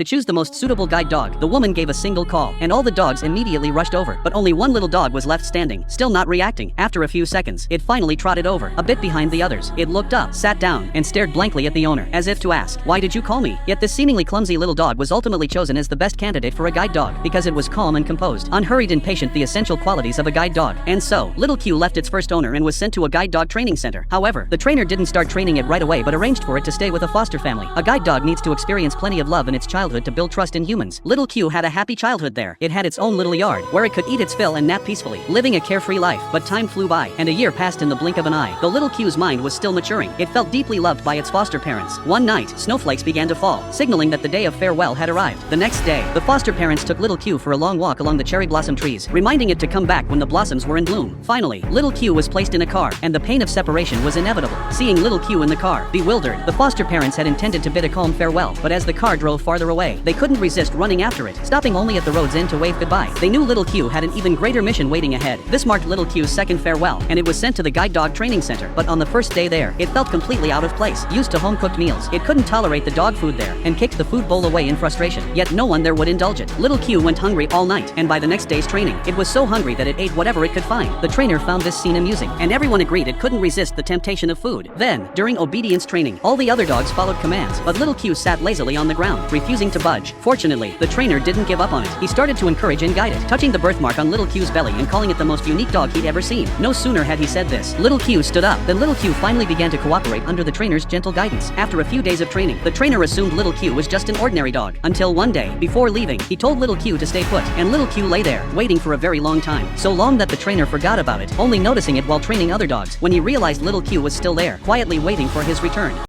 To choose the most suitable guide dog, the woman gave a single call, and all the dogs immediately rushed over. But only one little dog was left standing, still not reacting. After a few seconds, it finally trotted over, a bit behind the others. It looked up, sat down, and stared blankly at the owner, as if to ask, "Why did you call me?" Yet this seemingly clumsy little dog was ultimately chosen as the best candidate for a guide dog, because it was calm and composed, unhurried and patient, the essential qualities of a guide dog. And so, Little Q left its first owner and was sent to a guide dog training center. However, the trainer didn't start training it right away but arranged for it to stay with a foster family. A guide dog needs to experience plenty of love in its childhood to build trust in humans. Little Q had a happy childhood there. It had its own little yard, where it could eat its fill and nap peacefully, living a carefree life. But time flew by, and a year passed in the blink of an eye. Though Little Q's mind was still maturing, it felt deeply loved by its foster parents. One night, snowflakes began to fall, signaling that the day of farewell had arrived. The next day, the foster parents took Little Q for a long walk along the cherry blossom trees, reminding it to come back when the blossoms were in bloom. Finally, Little Q was placed in a car, and the pain of separation was inevitable. Seeing Little Q in the car, bewildered, the foster parents had intended to bid a calm farewell, but as the car drove farther away, they couldn't resist running after it, stopping only at the road's end to wave goodbye. They knew Little Q had an even greater mission waiting ahead. This marked Little Q's second farewell, and it was sent to the guide dog training center. But on the first day there, it felt completely out of place. Used to home-cooked meals, it couldn't tolerate the dog food there, and kicked the food bowl away in frustration. Yet no one there would indulge it. Little Q went hungry all night, and by the next day's training, it was so hungry that it ate whatever it could find. The trainer found this scene amusing, and everyone agreed it couldn't resist the temptation of food. Then, during obedience training, all the other dogs followed commands, but Little Q sat lazily on the ground, refusing to budge. Fortunately, the trainer didn't give up on it. He started to encourage and guide it, touching the birthmark on Little Q's belly and calling it the most unique dog he'd ever seen. No sooner had he said this, Little Q stood up, then Little Q finally began to cooperate under the trainer's gentle guidance. After a few days of training, the trainer assumed Little Q was just an ordinary dog, until one day, before leaving, he told Little Q to stay put, and Little Q lay there, waiting for a very long time. So long that the trainer forgot about it, only noticing it while training other dogs, when he realized Little Q was still there, quietly waiting for his return.